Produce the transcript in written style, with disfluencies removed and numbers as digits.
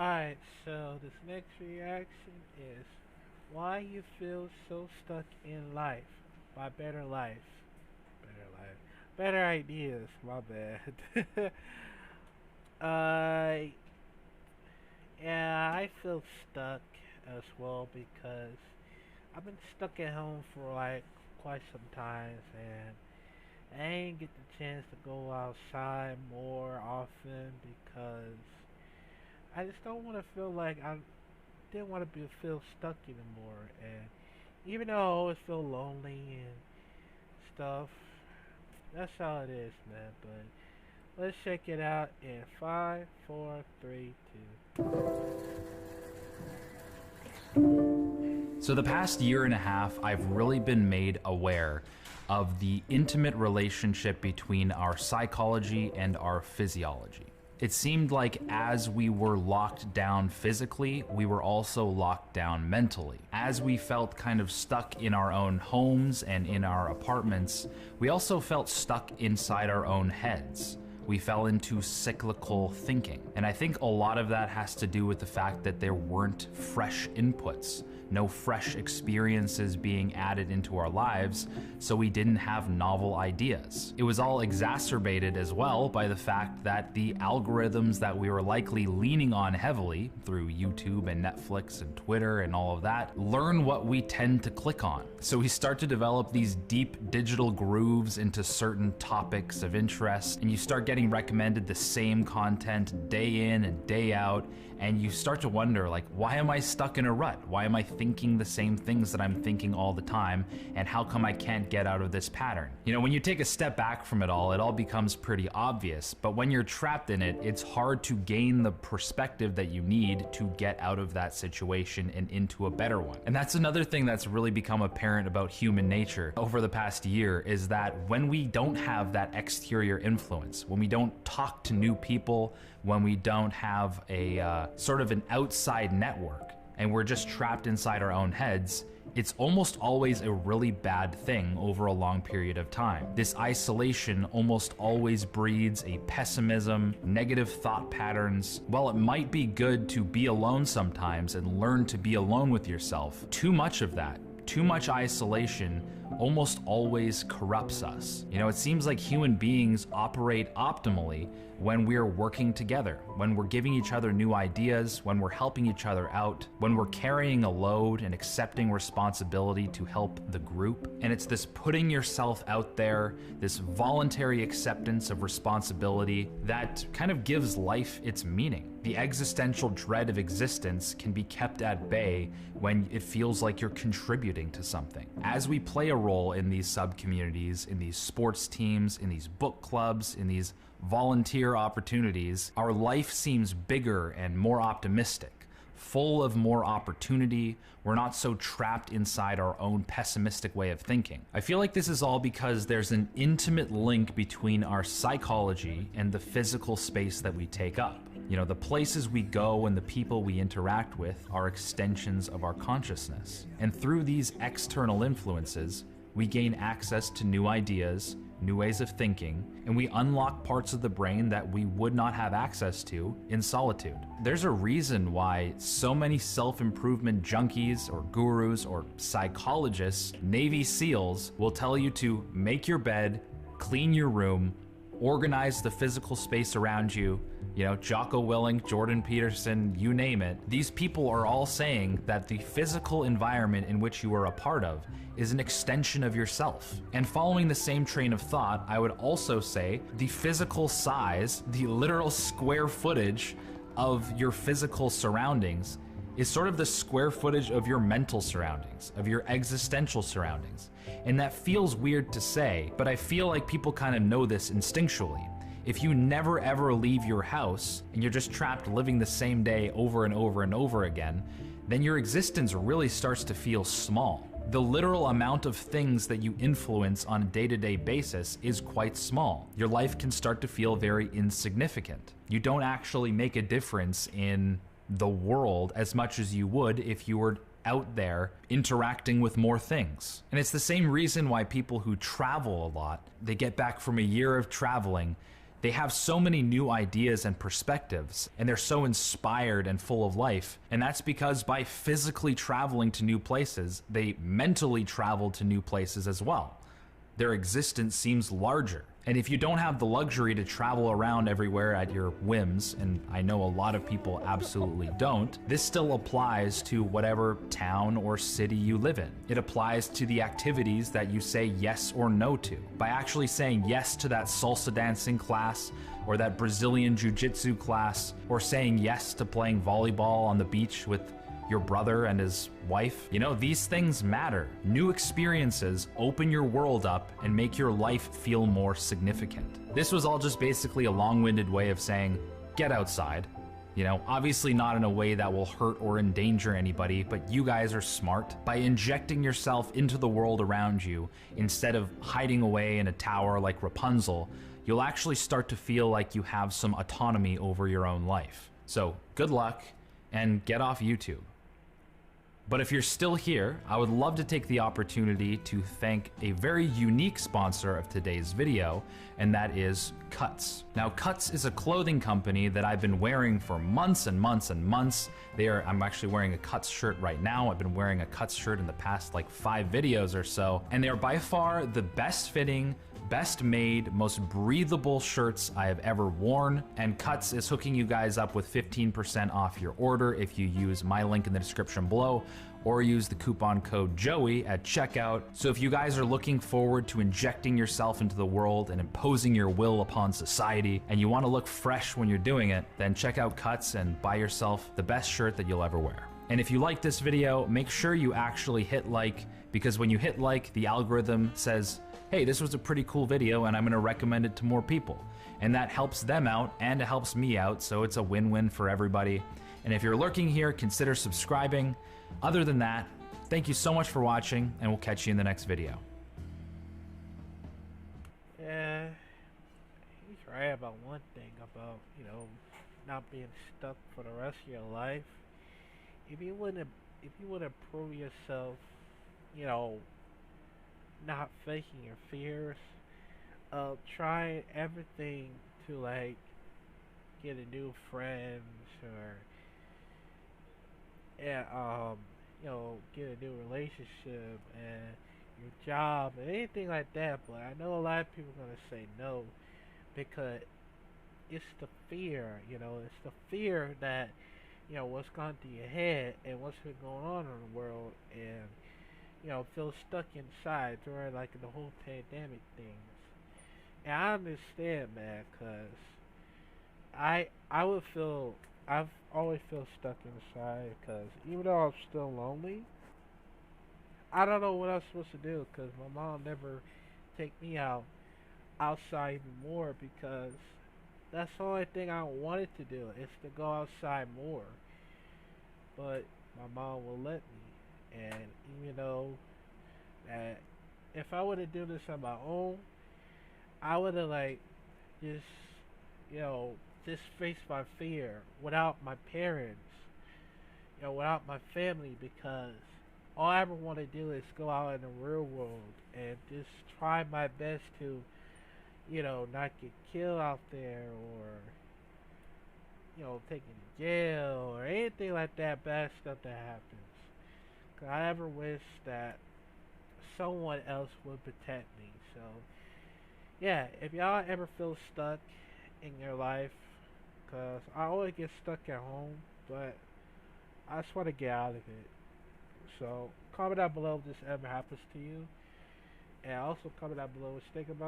Alright, so this next reaction is why you feel so stuck in life by better life. Better life. Better ideas, my bad. uh yeah, I feel stuck as well because I've been stuck at home for like quite some time and I ain't get the chance to go outside more often because I just don't want to feel like I didn't want to feel stuck anymore. And even though I always feel lonely and stuff, that's how it is, man. But let's check it out in five, four, three, two. So, the past year and a half, I've really been made aware of the intimate relationship between our psychology and our physiology. It seemed like as we were locked down physically, we were also locked down mentally. As we felt kind of stuck in our own homes and in our apartments, we also felt stuck inside our own heads. We fell into cyclical thinking. And I think a lot of that has to do with the fact that there weren't fresh inputs, no fresh experiences being added into our lives, so we didn't have novel ideas. It was all exacerbated as well by the fact that the algorithms that we were likely leaning on heavily through YouTube and Netflix and Twitter and all of that learn what we tend to click on. So we start to develop these deep digital grooves into certain topics of interest, and you start getting recommended the same content day in and day out, and you start to wonder, like, why am I stuck in a rut? Why am I thinking the same things that I'm thinking all the time, and how come I can't get out of this pattern? You know, when you take a step back from it all becomes pretty obvious, but when you're trapped in it, it's hard to gain the perspective that you need to get out of that situation and into a better one. And that's another thing that's really become apparent about human nature over the past year, is that when we don't have that exterior influence, when we don't talk to new people, when we don't have a sort of an outside network, and we're just trapped inside our own heads, it's almost always a really bad thing over a long period of time. This isolation almost always breeds a pessimism, negative thought patterns. While it might be good to be alone sometimes and learn to be alone with yourself, too much of that, too much isolation almost always corrupts us. You know, it seems like human beings operate optimally when we're working together, when we're giving each other new ideas, when we're helping each other out, when we're carrying a load and accepting responsibility to help the group. And it's this putting yourself out there, this voluntary acceptance of responsibility that kind of gives life its meaning. The existential dread of existence can be kept at bay when it feels like you're contributing to something. As we play a role in these sub-communities, in these sports teams, in these book clubs, in these volunteer opportunities, our life seems bigger and more optimistic, full of more opportunity. We're not so trapped inside our own pessimistic way of thinking. I feel like this is all because there's an intimate link between our psychology and the physical space that we take up. You know, the places we go and the people we interact with are extensions of our consciousness. And through these external influences, we gain access to new ideas, new ways of thinking, and we unlock parts of the brain that we would not have access to in solitude. There's a reason why so many self-improvement junkies or gurus or psychologists, Navy SEALs, will tell you to make your bed, clean your room, organize the physical space around you. You know, Jocko Willink, Jordan Peterson, you name it. These people are all saying that the physical environment in which you are a part of is an extension of yourself. And following the same train of thought, I would also say the physical size, the literal square footage of your physical surroundings is sort of the square footage of your mental surroundings, of your existential surroundings. And that feels weird to say, but I feel like people kind of know this instinctually. If you never ever leave your house and you're just trapped living the same day over and over and over again, then your existence really starts to feel small. The literal amount of things that you influence on a day-to-day basis is quite small. Your life can start to feel very insignificant. You don't actually make a difference in the world as much as you would if you were out there interacting with more things. And it's the same reason why people who travel a lot, they get back from a year of traveling, They have so many new ideas and perspectives, and they're so inspired and full of life. And that's because by physically traveling to new places, they mentally travel to new places as well. Their existence seems larger. And if you don't have the luxury to travel around everywhere at your whims, and I know a lot of people absolutely don't, this still applies to whatever town or city you live in. It applies to the activities that you say yes or no to. By actually saying yes to that salsa dancing class, or that Brazilian jiu-jitsu class, or saying yes to playing volleyball on the beach with your brother and his wife. You know, these things matter. New experiences open your world up and make your life feel more significant. This was all just basically a long-winded way of saying, get outside. You know, obviously not in a way that will hurt or endanger anybody, but you guys are smart. By injecting yourself into the world around you, instead of hiding away in a tower like Rapunzel, you'll actually start to feel like you have some autonomy over your own life. So, good luck, and get off YouTube. But if you're still here, I would love to take the opportunity to thank a very unique sponsor of today's video, and that is Cuts. Now, Cuts is a clothing company that I've been wearing for months and months and months. I'm actually wearing a Cuts shirt right now. I've been wearing a Cuts shirt in the past like 5 videos or so, and they are by far the best fitting, best made, most breathable shirts I have ever worn, and Cuts is hooking you guys up with 15% off your order if you use my link in the description below, or use the coupon code JOEY at checkout. So if you guys are looking forward to injecting yourself into the world and imposing your will upon society, and you want to look fresh when you're doing it, then check out Cuts and buy yourself the best shirt that you'll ever wear. And if you like this video, make sure you actually hit like, because when you hit like, the algorithm says, hey, this was a pretty cool video and I'm gonna recommend it to more people. And that helps them out and it helps me out, so it's a win-win for everybody. And if you're lurking here, consider subscribing. Other than that, thank you so much for watching, and we'll catch you in the next video. Yeah, he's right about one thing about, not being stuck for the rest of your life. If you wanna prove yourself, not faking your fears, try everything to like get a new friends or get a new relationship and your job and anything like that. But I know a lot of people are gonna say no because it's the fear, it's the fear that what's gone through your head and what's been going on in the world, and feel stuck inside during like the whole pandemic things. And I understand, man, cause I've always felt stuck inside, cause even though I'm still lonely, I don't know what I'm supposed to do, cause my mom never take me outside even more, because that's the only thing I wanted to do is to go outside more. But my mom will let me, and even though that if I would have done this on my own, I would have like just just faced my fear without my parents, without my family, because all I ever want to do is go out in the real world and just try my best to, not get killed out there, or taken to jail or anything like that bad stuff that happens. 'Cause I ever wish that someone else would protect me. So yeah, if y'all ever feel stuck in your life, cause I always get stuck at home, but I just want to get out of it. So comment down below if this ever happens to you, and also comment down below what you think about